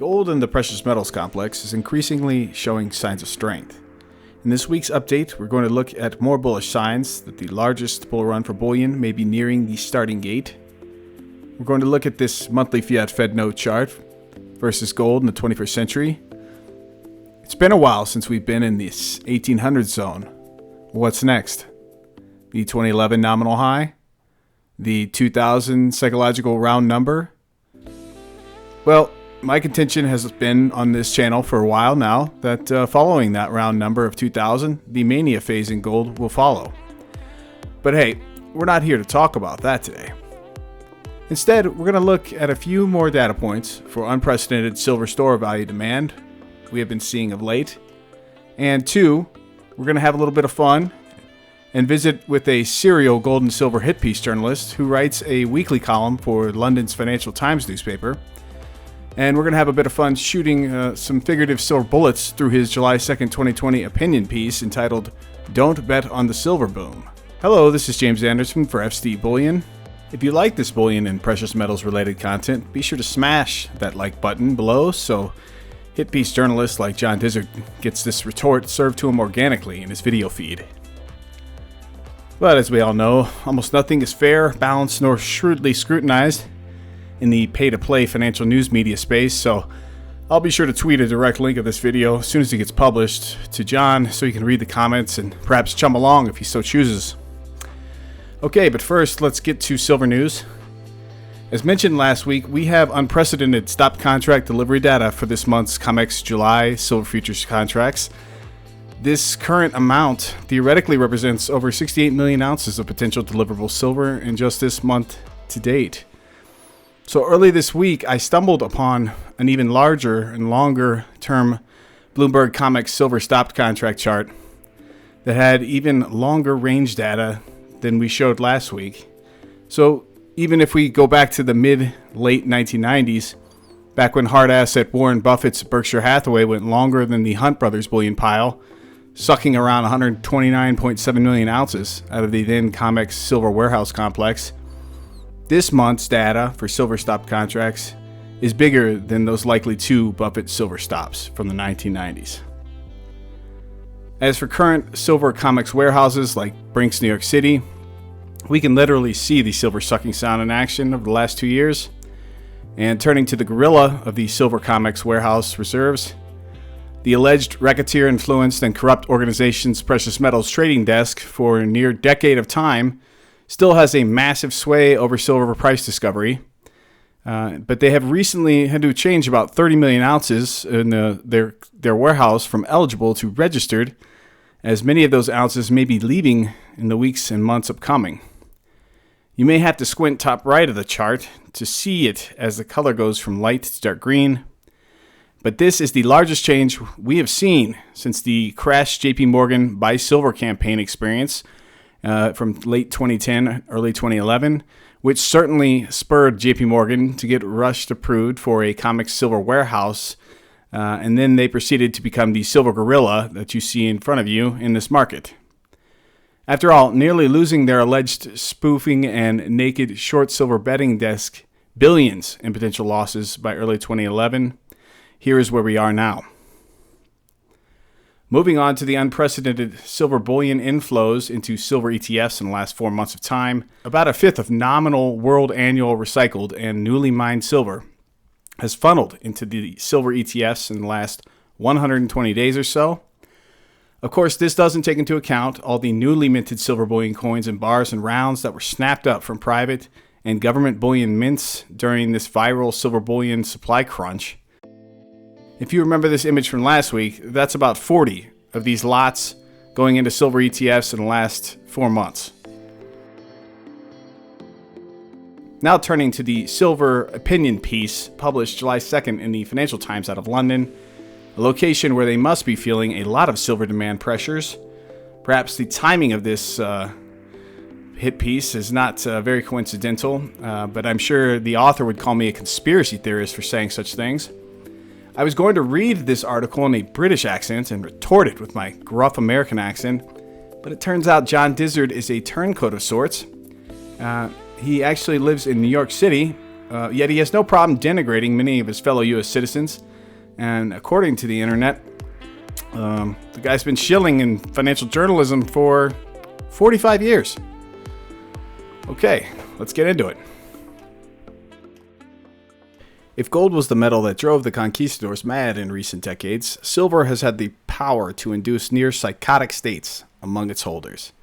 Gold and the precious metals complex is increasingly showing signs of strength. In this week's update, we're going to look at more bullish signs that the largest bull run for bullion may be nearing the starting gate. We're going to look at this monthly fiat Fed note chart versus gold in the 21st century. It's been a while since we've been in this 1800 zone. What's next? The 2011 nominal high? The 2000 psychological round number? Well, my contention has been on this channel for a while now that following that round number of 2000, the mania phase in gold will follow. But hey, we're not here to talk about that today. Instead, we're going to look at a few more data points for unprecedented silver store value demand we have been seeing of late. And two, we're going to have a little bit of fun and visit with a serial gold and silver hit piece journalist who writes a weekly column for London's Financial Times newspaper. And we're going to have a bit of fun shooting some figurative silver bullets through his July 2nd, 2020 opinion piece entitled, "Don't Bet on the Silver Boom." Hello, this is James Anderson for FSD Bullion. If you like this bullion and precious metals related content, be sure to smash that like button below so hit piece journalist like John Dizard gets this retort served to him organically in his video feed. But as we all know, almost nothing is fair, balanced, nor shrewdly scrutinized in the pay-to-play financial news media space, so I'll be sure to tweet a direct link of this video as soon as it gets published to John so he can read the comments and perhaps chum along if he so chooses. Okay, but first let's get to silver news. As mentioned last week, we have unprecedented stop contract delivery data for this month's COMEX July silver futures contracts. This current amount theoretically represents over 68 million ounces of potential deliverable silver in just this month to date. So early this week, I stumbled upon an even larger and longer term Bloomberg COMEX silver stopped contract chart that had even longer range data than we showed last week. So even if we go back to the mid-late 1990s, back when hard asset Warren Buffett's Berkshire Hathaway went longer than the Hunt Brothers bullion pile, sucking around 129.7 million ounces out of the then COMEX silver warehouse complex, this month's data for silver stop contracts is bigger than those likely two Buffett silver stops from the 1990s. As for current silver COMEX warehouses like Brinks, New York City, we can literally see the silver sucking sound in action over the last 2 years. And turning to the gorilla of the silver COMEX warehouse reserves, the alleged racketeer-influenced and corrupt organization's precious metals trading desk for a near decade of time still has a massive sway over silver price discovery, but they have recently had to change about 30 million ounces in their warehouse from eligible to registered, as many of those ounces may be leaving in the weeks and months upcoming. You may have to squint top right of the chart to see it as the color goes from light to dark green, but this is the largest change we have seen since the crash JP Morgan Buy Silver campaign experience from late 2010, early 2011, which certainly spurred JP Morgan to get rushed approved for a COMEX silver warehouse, and then they proceeded to become the silver gorilla that you see in front of you in this market. After all, nearly losing their alleged spoofing and naked short silver betting desk billions in potential losses by early 2011, here is where we are now. Moving on to the unprecedented silver bullion inflows into silver ETFs in the last 4 months of time, about a fifth of nominal world annual recycled and newly mined silver has funneled into the silver ETFs in the last 120 days or so. Of course, this doesn't take into account all the newly minted silver bullion coins and bars and rounds that were snapped up from private and government bullion mints during this viral silver bullion supply crunch. If you remember this image from last week, that's about 40 of these lots going into silver ETFs in the last 4 months. Now turning to the silver opinion piece published July 2nd in the Financial Times out of London, a location where they must be feeling a lot of silver demand pressures. Perhaps the timing of this hit piece is not very coincidental, but I'm sure the author would call me a conspiracy theorist for saying such things. I was going to read this article in a British accent and retort it with my gruff American accent, but it turns out John Dizard is a turncoat of sorts. He actually lives in New York City, yet he has no problem denigrating many of his fellow U.S. citizens And according to the internet, the guy's been shilling in financial journalism for 45 years. Okay, let's get into it. If gold was the metal that drove the conquistadors mad in recent decades, silver has had the power to induce near psychotic states among its holders.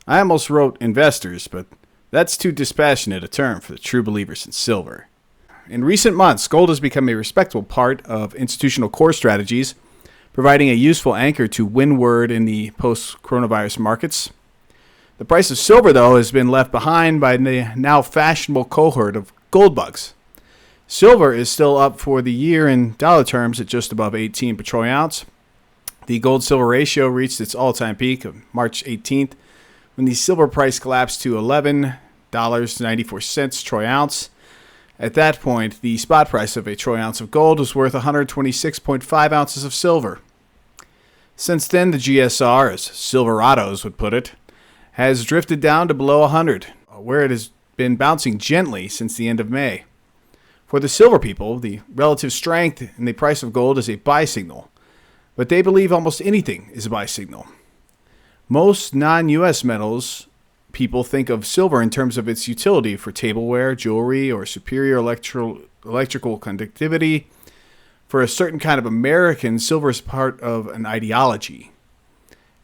I almost wrote investors, but that's too dispassionate a term for the true believers in silver. In recent months, gold has become a respectable part of institutional core strategies, providing a useful anchor to windward in the post-coronavirus markets. The price of silver, though, has been left behind by the now fashionable cohort of gold bugs. Silver is still up for the year in dollar terms at just above 18 per troy ounce. The gold-silver ratio reached its all-time peak of March 18th, when the silver price collapsed to $11.94 troy ounce. At that point, the spot price of a troy ounce of gold was worth 126.5 ounces of silver. Since then, the GSR, as Silverados would put it, has drifted down to below 100, where it has been bouncing gently since the end of May. For the silver people, the relative strength in the price of gold is a buy signal, but they believe almost anything is a buy signal. Most non-U.S. metals people think of silver in terms of its utility for tableware, jewelry, or superior electrical conductivity. For a certain kind of American, silver is part of an ideology.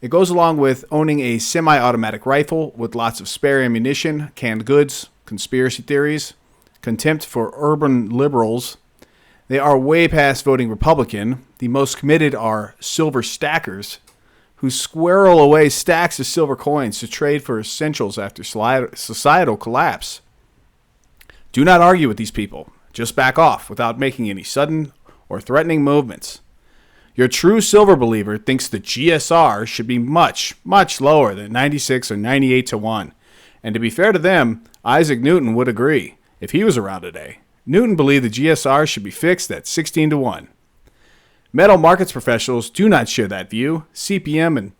It goes along with owning a semi-automatic rifle with lots of spare ammunition, canned goods, conspiracy theories, contempt for urban liberals. They are way past voting Republican. The most committed are silver stackers, who squirrel away stacks of silver coins to trade for essentials after societal collapse. Do not argue with these people. Just back off without making any sudden or threatening movements. Your true silver believer thinks the GSR should be much, much lower than 96 or 98 to 1. And to be fair to them, Isaac Newton would agree. If he was around today, Newton believed the GSR should be fixed at 16 to 1. Metal markets professionals do not share that view. CPM, an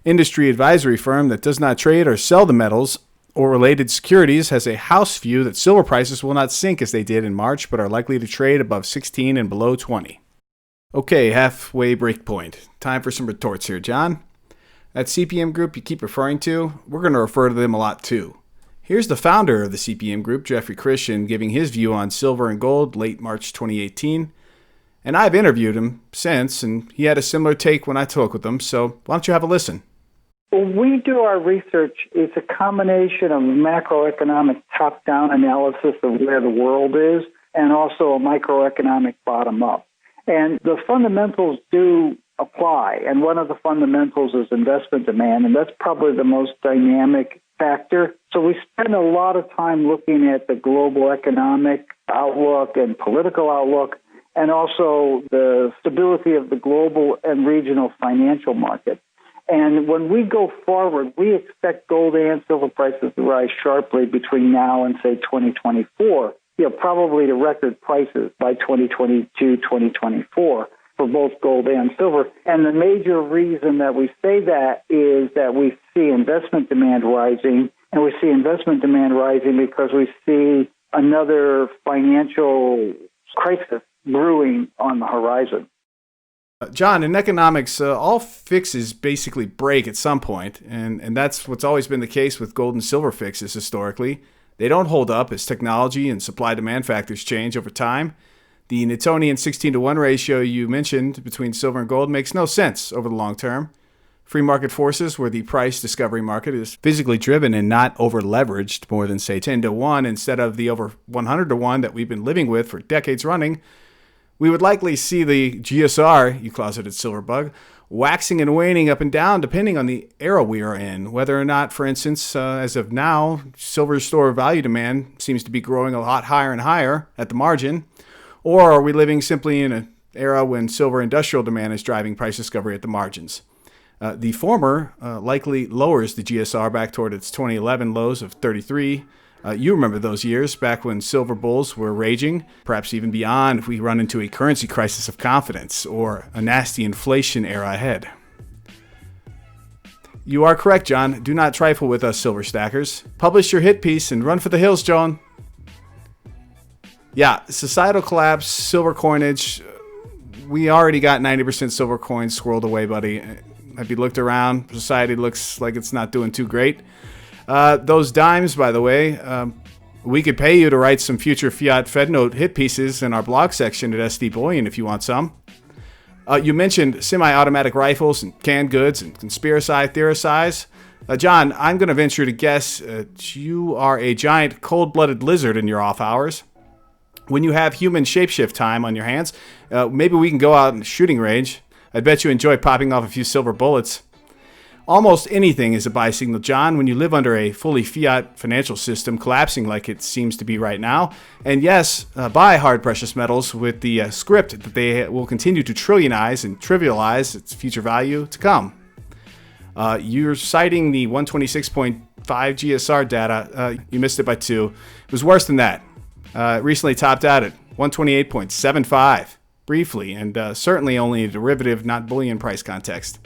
industry advisory firm that does not trade or sell the metals or related securities, has a house view that silver prices will not sink as they did in March, but are likely to trade above 16 and below 20. Okay, halfway break point. Time for some retorts here, John. That CPM Group you keep referring to, we're going to refer to them a lot too. Here's the founder of the CPM Group, Jeffrey Christian, giving his view on silver and gold late March 2018. And I've interviewed him since, and he had a similar take when I talked with him, so why don't you have a listen? When we do our research, it's a combination of macroeconomic top-down analysis of where the world is and also a microeconomic bottom-up. And the fundamentals do apply, and one of the fundamentals is investment demand, and that's probably the most dynamic factor. So we spend a lot of time looking at the global economic outlook and political outlook, and also the stability of the global and regional financial market. And when we go forward, we expect gold and silver prices to rise sharply between now and, say, 2024, probably to record prices by 2022, 2024 for both gold and silver. And the major reason that we say that is that we see investment demand rising, and we see investment demand rising because we see another financial crisis brewing on the horizon. John, in economics, all fixes basically break at some point, and that's what's always been the case with gold and silver fixes historically. They don't hold up as technology and supply-demand factors change over time. The Newtonian 16 to 1 ratio you mentioned between silver and gold makes no sense over the long term. Free market forces, where the price discovery market is physically driven and not over-leveraged more than, say, 10 to 1 instead of the over 100 to 1 that we've been living with for decades running, we would likely see the GSR, you closeted silver bug, waxing and waning up and down depending on the era we are in. Whether or not, for instance, as of now, silver store value demand seems to be growing a lot higher and higher at the margin, or are we living simply in an era when silver industrial demand is driving price discovery at the margins? The former likely lowers the GSR back toward its 2011 lows of 33. You remember those years back when silver bulls were raging, perhaps even beyond if we run into a currency crisis of confidence or a nasty inflation era ahead. You are correct, John. Do not trifle with us, silver stackers. Publish your hit piece and run for the hills, John. Yeah, societal collapse, silver coinage, we already got 90% silver coins squirreled away, buddy. Have you looked around? Society looks like it's not doing too great. Those dimes, by the way, we could pay you to write some future fiat Fed note hit pieces in our blog section at SD Bullion if you want some. You mentioned semi-automatic rifles and canned goods and conspiracy theorize. John, I'm going to venture to guess you are a giant cold-blooded lizard in your off hours. When you have human shapeshift time on your hands, maybe we can go out in the shooting range. I bet you enjoy popping off a few silver bullets. Almost anything is a buy signal, John, when you live under a fully fiat financial system collapsing like it seems to be right now. And yes, buy hard precious metals with the script that they will continue to trillionize and trivialize its future value to come. You're citing the 126.5 GSR data. You missed it by 2. It was worse than that. Recently topped out at 128.75 briefly, and certainly only a derivative, not bullion price context.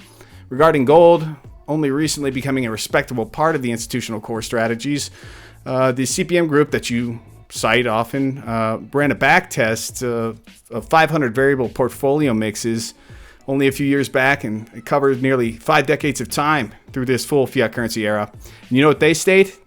Regarding gold, only recently becoming a respectable part of the institutional core strategies, the CPM Group that you cite often ran a back test of 500 variable portfolio mixes only a few years back, and it covered nearly 5 decades of time through this full fiat currency era. And you know what they state?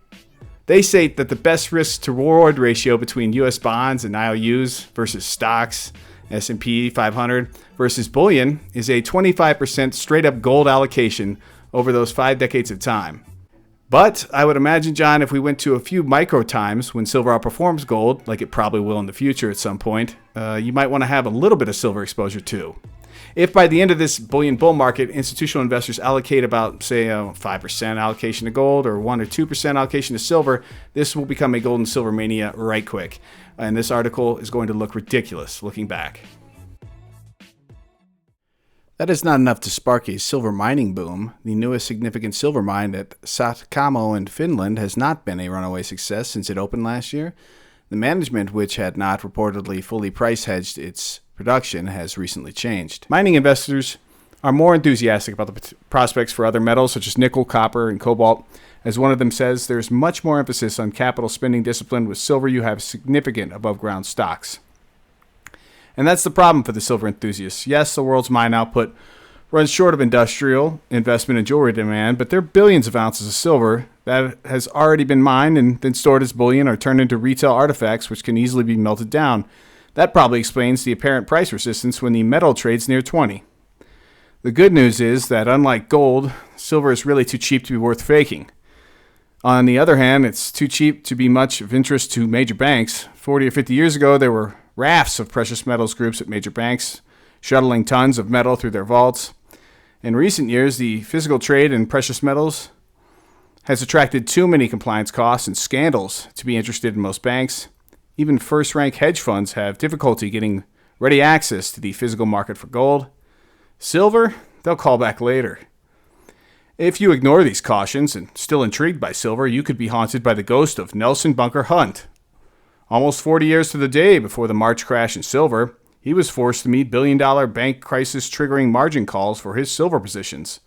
They state that the best risk to reward ratio between US bonds and IOUs versus stocks, S&P 500 versus bullion is a 25% straight up gold allocation over those 5 decades of time. But I would imagine, John, if we went to a few micro times when silver outperforms gold, like it probably will in the future at some point, you might want to have a little bit of silver exposure too. If by the end of this bullion bull market, institutional investors allocate about, say, 5% allocation to gold or 1 or 2% allocation to silver, this will become a gold and silver mania right quick. And this article is going to look ridiculous looking back. That is not enough to spark a silver mining boom. The newest significant silver mine at Satkamo in Finland has not been a runaway success since it opened last year. The management, which had not reportedly fully price hedged its production, has recently changed. Mining investors are more enthusiastic about the prospects for other metals such as nickel, copper, and cobalt. As one of them says, there's much more emphasis on capital spending discipline. With silver, you have significant above-ground stocks. And that's the problem for the silver enthusiasts. Yes, the world's mine output runs short of industrial investment and jewelry demand, but there are billions of ounces of silver that has already been mined and then stored as bullion or turned into retail artifacts which can easily be melted down. That probably explains the apparent price resistance when the metal trades near 20. The good news is that unlike gold, silver is really too cheap to be worth faking. On the other hand, it's too cheap to be much of interest to major banks. 40 or 50 years ago, there were rafts of precious metals groups at major banks, shuttling tons of metal through their vaults. In recent years, the physical trade in precious metals has attracted too many compliance costs and scandals to be interested in most banks. Even first-rank hedge funds have difficulty getting ready access to the physical market for gold. Silver, they'll call back later. If you ignore these cautions and still intrigued by silver, you could be haunted by the ghost of Nelson Bunker Hunt. Almost 40 years to the day before the March crash in silver, he was forced to meet billion-dollar bank crisis-triggering margin calls for his silver positions.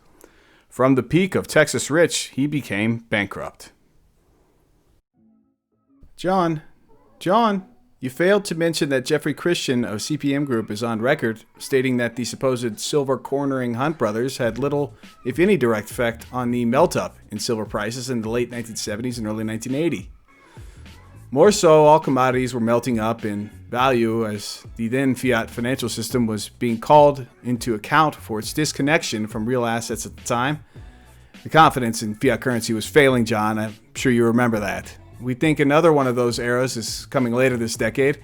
From the peak of Texas rich, he became bankrupt. John, you failed to mention that Jeffrey Christian of CPM Group is on record stating that the supposed silver cornering Hunt brothers had little, if any, direct effect on the melt-up in silver prices in the late 1970s and early 1980. More so, all commodities were melting up in value as the then fiat financial system was being called into account for its disconnection from real assets at the time. The confidence in fiat currency was failing, John. I'm sure you remember that. We think another one of those eras is coming later this decade.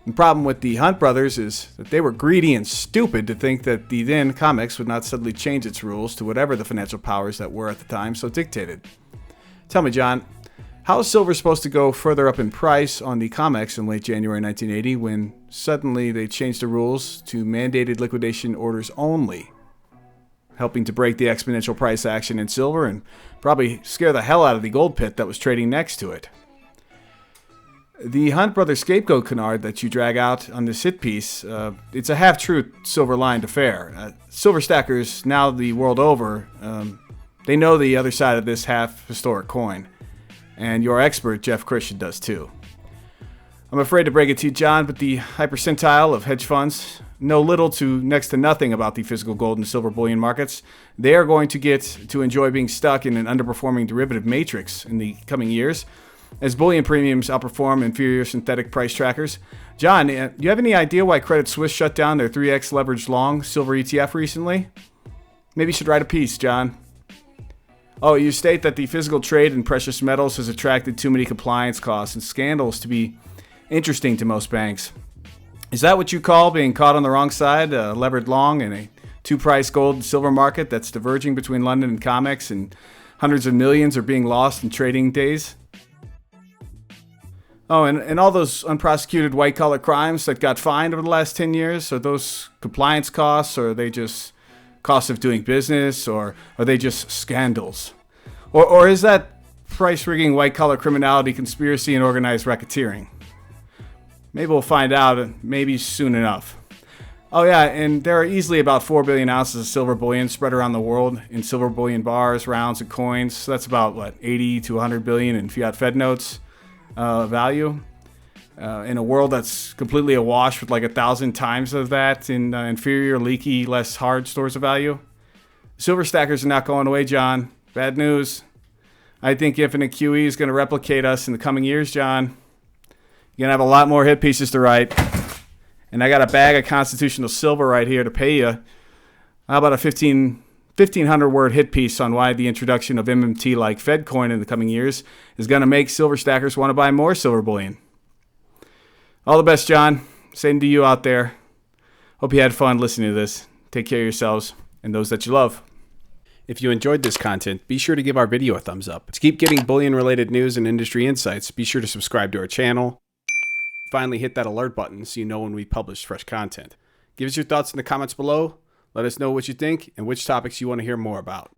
The problem with the Hunt brothers is that they were greedy and stupid to think that the then COMEX would not suddenly change its rules to whatever the financial powers that were at the time so dictated. Tell me, John, how is silver supposed to go further up in price on the COMEX in late January 1980 when suddenly they changed the rules to mandated liquidation orders only, helping to break the exponential price action in silver and probably scare the hell out of the gold pit that was trading next to it? The Hunt brothers scapegoat canard that you drag out on this hit piece, it's a half-truth silver-lined affair. Silver stackers, now the world over, they know the other side of this half-historic coin. And your expert, Jeff Christian, does too. I'm afraid to break it to you, John, but the high percentile of hedge funds know little to next to nothing about the physical gold and silver bullion markets, they are going to get to enjoy being stuck in an underperforming derivative matrix in the coming years, as bullion premiums outperform inferior synthetic price trackers. John, do you have any idea why Credit Suisse shut down their 3x leveraged long silver ETF recently? Maybe you should write a piece, John. Oh, you state that the physical trade in precious metals has attracted too many compliance costs and scandals to be interesting to most banks. Is that what you call being caught on the wrong side, levered long in a two-price gold and silver market that's diverging between London and COMEX, and hundreds of millions are being lost in trading days? Oh, and all those unprosecuted white-collar crimes that got fined over the last 10 years, are those compliance costs, or are they just costs of doing business, or are they just scandals? Or is that price-rigging white-collar criminality, conspiracy, and organized racketeering? Maybe we'll find out, maybe soon enough. Oh yeah, and there are easily about 4 billion ounces of silver bullion spread around the world in silver bullion bars, rounds, and coins. So that's about, 80 to 100 billion in fiat Fed notes value. In a world that's completely awash with 1,000 times of that in inferior, leaky, less hard stores of value. Silver stackers are not going away, John. Bad news. I think Infinite QE is going to replicate us in the coming years, John. You're going to have a lot more hit pieces to write. And I got a bag of constitutional silver right here to pay you. How about a 1,500 word hit piece on why the introduction of MMT like Fed coin in the coming years is going to make silver stackers want to buy more silver bullion? All the best, John. Same to you out there. Hope you had fun listening to this. Take care of yourselves and those that you love. If you enjoyed this content, be sure to give our video a thumbs up. To keep getting bullion-related news and industry insights, be sure to subscribe to our channel. Finally, hit that alert button so you know when we publish fresh content. Give us your thoughts in the comments below. Let us know what you think and which topics you want to hear more about.